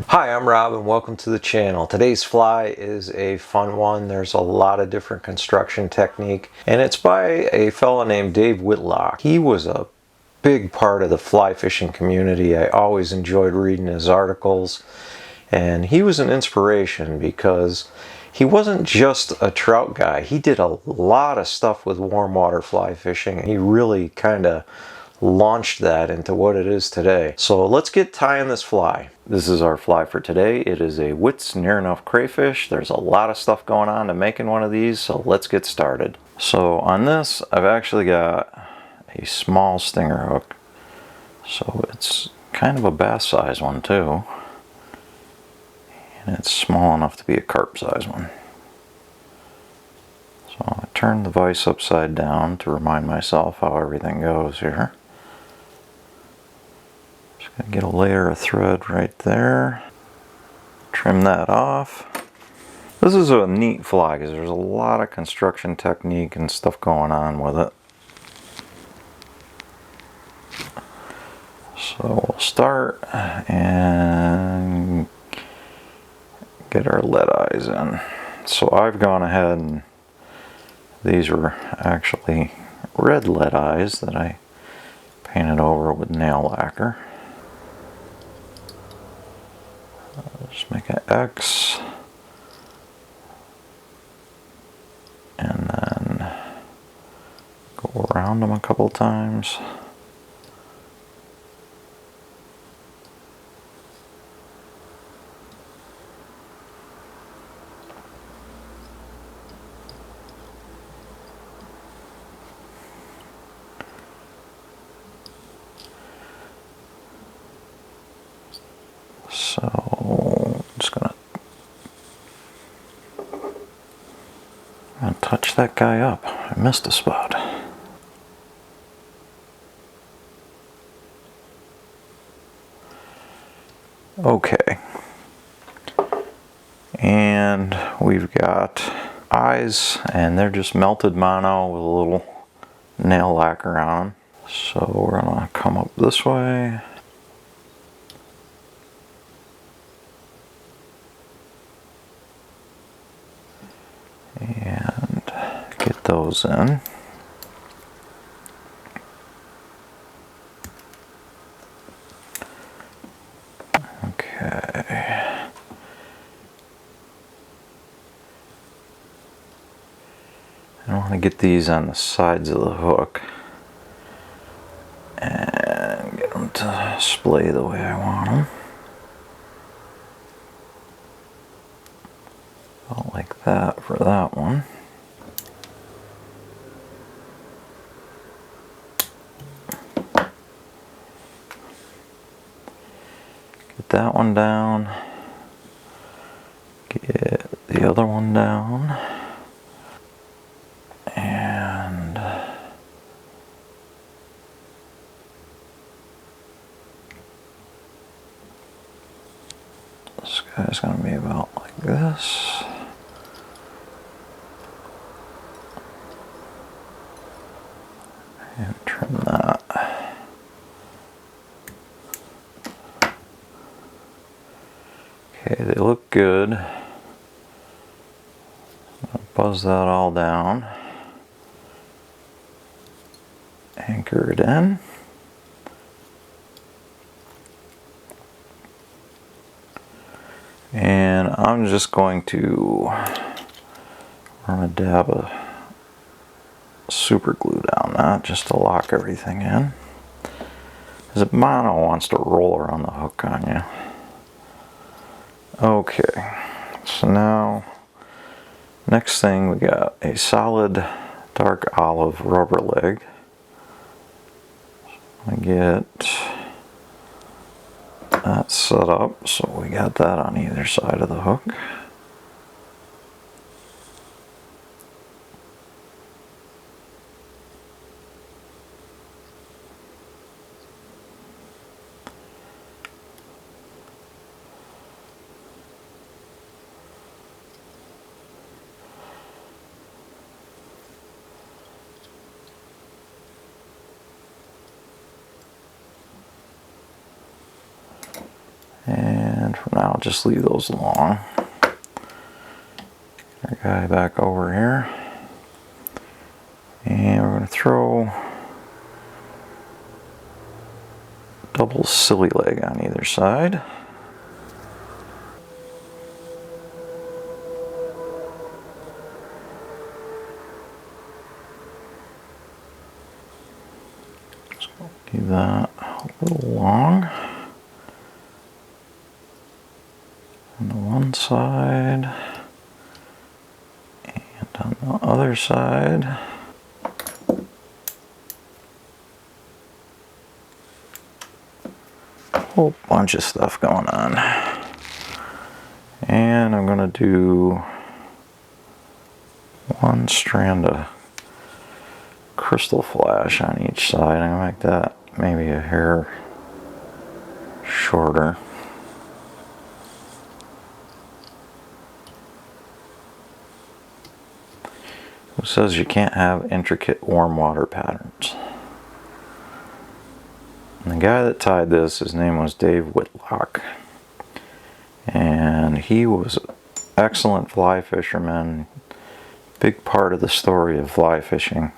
Hi, I'm Rob and welcome to the channel. Today's fly is a fun one. There's a lot of different construction technique, and it's by a fellow named Dave Whitlock. He was a big part of the fly fishing community. I always enjoyed reading his articles, and he was an inspiration because he wasn't just a trout guy. He did a lot of stuff with warm water fly fishing. He really kind of launched that into what it is today. So let's get tying this fly. This is our fly for today. It is a Whit's near enough crayfish. There's a lot of stuff going on to making one of these, so let's get started. So on this, I've actually got a small stinger hook. So it's kind of a bass size one too. And it's small enough to be a carp size one. So I turned the vise upside down to remind myself how everything goes here. Get a layer of thread right there. Trim that off. This is a neat fly because there's a lot of construction technique and stuff going on with it. So we'll start and get our lead eyes in. So I've gone ahead and these were actually red lead eyes that I painted over with nail lacquer. Just make an X and then go around them a couple times. So I'm just gonna touch that guy up. I missed a spot. Okay. And we've got eyes, and they're just melted mono with a little nail lacquer on them. So we're gonna come up this way. And get those in. Okay. I want to get these on the sides of the hook and get them to splay the way I want them. About like that for that one. Get that one down. Get the other one down. And this guy's going to be about like this. And trim that. Okay, they look good. I'll buzz that all down. Anchor it in. And I'm just going to run a dab of super glue down that just to lock everything in. Because the mono wants to roll around the hook on you. Okay, so now next thing we got a solid dark olive rubber leg. I get that set up so we got that on either side of the hook. just leave those long. Our guy back over here. And we're going to throw double silly leg on either side. Leave that a little long on the one side and on the other side. A whole bunch of stuff going on. And I'm going to do one strand of crystal flash on each side. I'm going to make that maybe a hair shorter. It says you can't have intricate warm water patterns. And the guy that tied this, his name was Dave Whitlock. And he was an excellent fly fisherman. Big part of the story of fly fishing.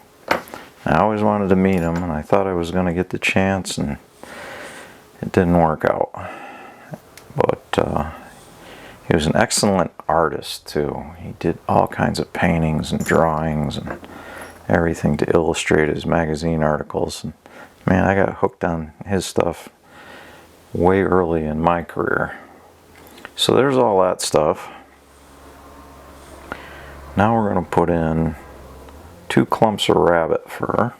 I always wanted to meet him, and I thought I was going to get the chance, and it didn't work out. But he was an excellent artist too. He did all kinds of paintings and drawings and everything to illustrate his magazine articles. And man, I got hooked on his stuff way early in my career. So there's all that stuff. Now we're going to put in 2 clumps of rabbit fur.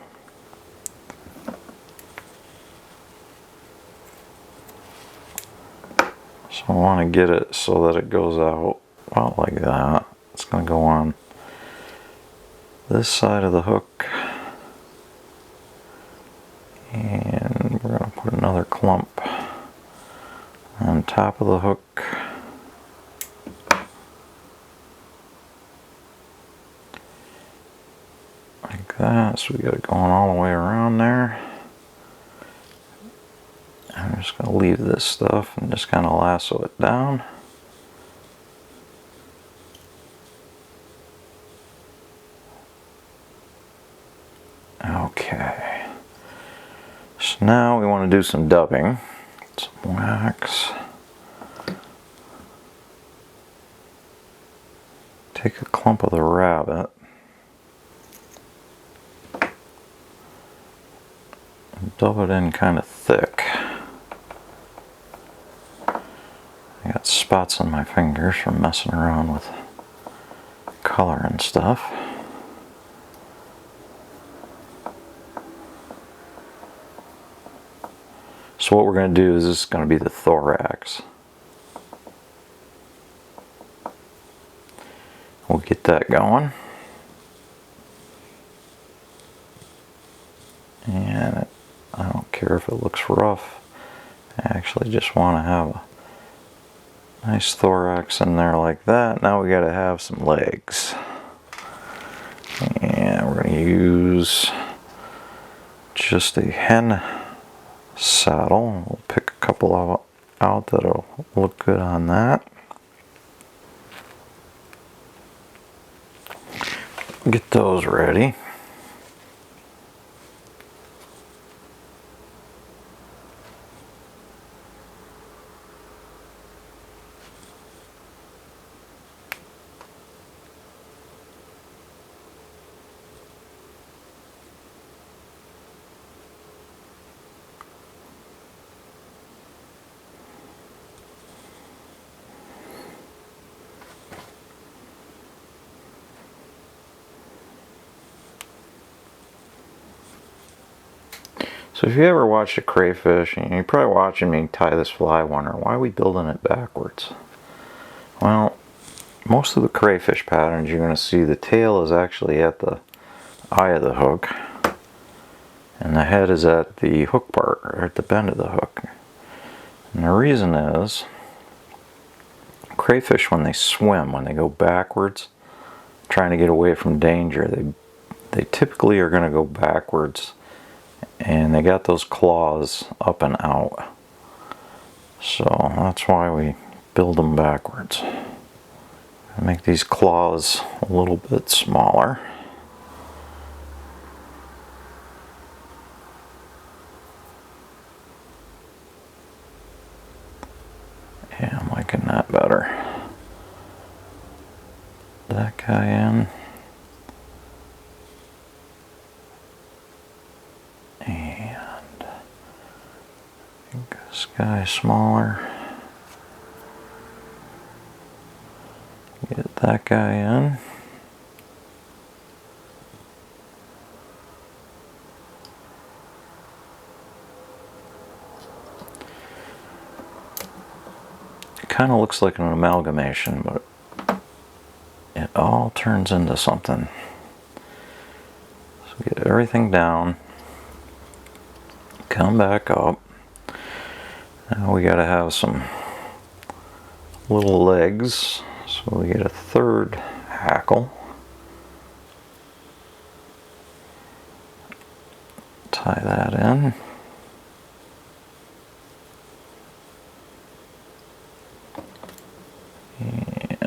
So I want to get it so that it goes out about like that. It's going to go on this side of the hook. And we're going to put another clump on top of the hook. Like that. So we got it going all the way around there. I'm just going to leave this stuff and just kind of lasso it down. Okay. So now we want to do some dubbing. Some wax. Take a clump of the rabbit. And dub it in kind of thick. I got spots on my fingers from messing around with color and stuff. So what we're going to do is this is going to be the thorax. We'll get that going. And I don't care if it looks rough. I actually just want to have a nice thorax in there like that. Now we got to have some legs. And we're going to use just a hen saddle. We'll pick a couple out that'll look good on that. Get those ready. So if you ever watched a crayfish, and you're probably watching me tie this fly, wondering why are we building it backwards? Well, most of the crayfish patterns you're going to see the tail is actually at the eye of the hook, and the head is at the hook part, or at the bend of the hook. And the reason is, crayfish when they swim, when they go backwards, trying to get away from danger, they typically are going to go backwards. And they got those claws up and out. So that's why we build them backwards. Make these claws a little bit smaller. Yeah, I'm liking that better. That guy in. And make this guy smaller. Get that guy in. It kind of looks like an amalgamation, but it all turns into something. So get everything down. Come back up. Now we got to have some little legs. So we get a third hackle. Tie that in. And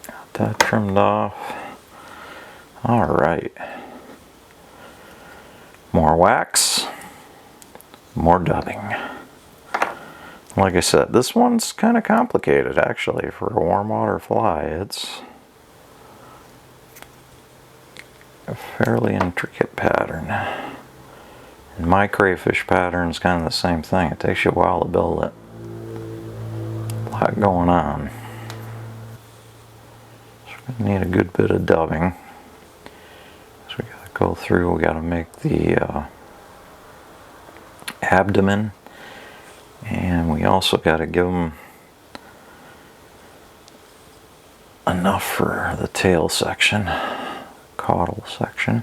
got that trimmed off. All right. More wax, more dubbing. Like I said, this one's kind of complicated actually for a warm water fly. It's a fairly intricate pattern. And my crayfish pattern is kind of the same thing. It takes you a while to build it. A lot going on. So we're going to need a good bit of dubbing. So we got to go through, we got to make the abdomen. And we also got to give them enough for the tail section, caudal section.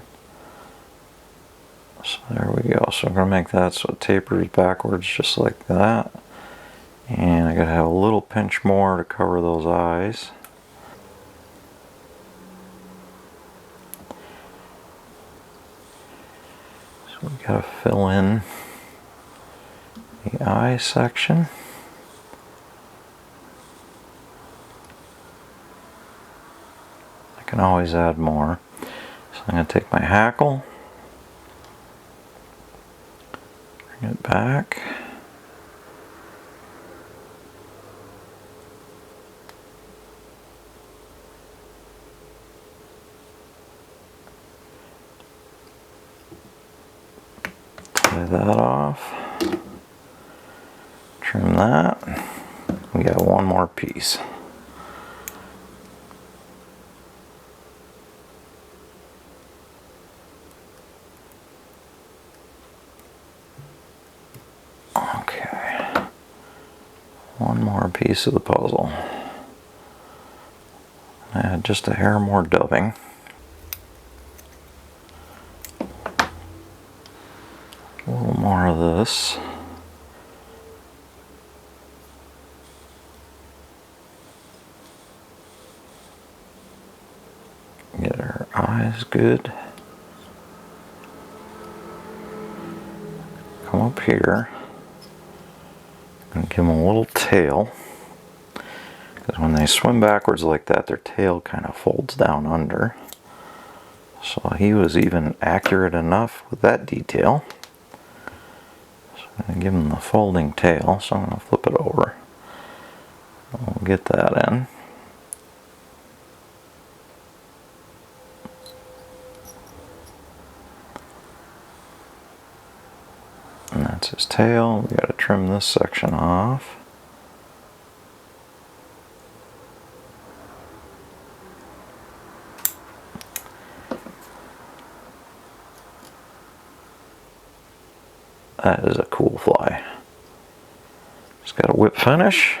So there we go. So I'm going to make that so it tapers backwards just like that. And I got to have a little pinch more to cover those eyes. So we got to fill in the eye section. I can always add more. So I'm going to take my hackle, bring it back, tie that off. Trim that. We got one more piece. Okay. One more piece of the puzzle. Add just a hair more dubbing. A little more of this. Get her eyes good. Come up here and give them a little tail, because when they swim backwards like that, their tail kind of folds down under. So he was even accurate enough with that detail. So I'm going to give him the folding tail, so I'm going to flip it over. We'll get that in. And that's his tail. We got to trim this section off. That is a cool fly. Just got a whip finish.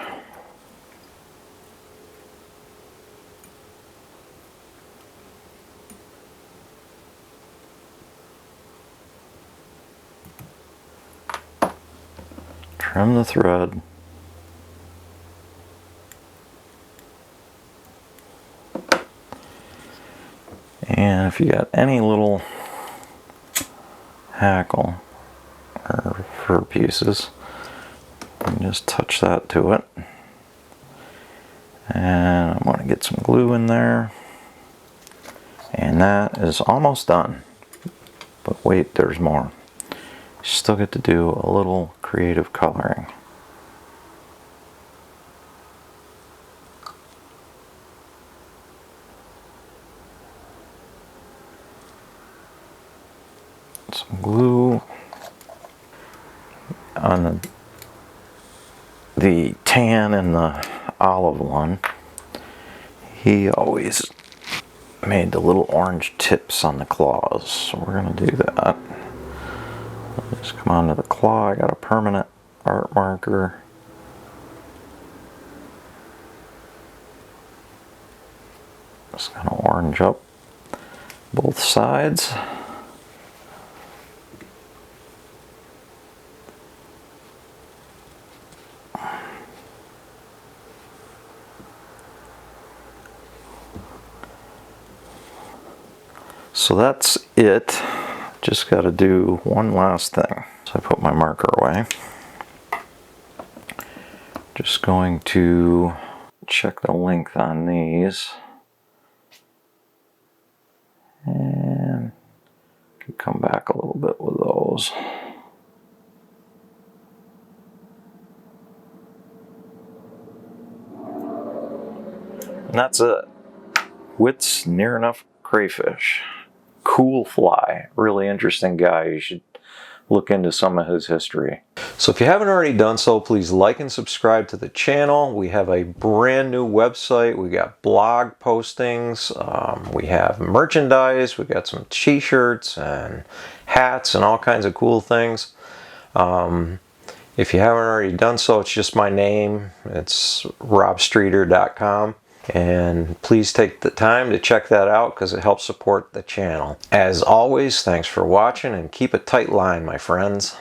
Trim the thread. And if you got any little hackle or fur pieces. And just touch that to it. And I'm going to get some glue in there. And that is almost done. But wait, there's more. You still get to do a little creative coloring. Some glue on the tan and the olive one. He always made the little orange tips on the claws, so we're going to do that. Just come onto the claw. I got a permanent art marker. Just going to orange up both sides. So that's it. Just got to do one last thing. So I put my marker away. Just going to check the length on these. And could come back a little bit with those. And that's it. Whit's Near Enough Crayfish. Cool fly. Really interesting guy. You should look into some of his history. So if you haven't already done so, please like and subscribe to the channel. We have a brand new website. We got blog postings. We have merchandise. We got some t-shirts and hats and all kinds of cool things. If you haven't already done so, it's just my name. It's robstreeter.com. And please take the time to check that out because it helps support the channel. As always, thanks for watching and keep a tight line, my friends.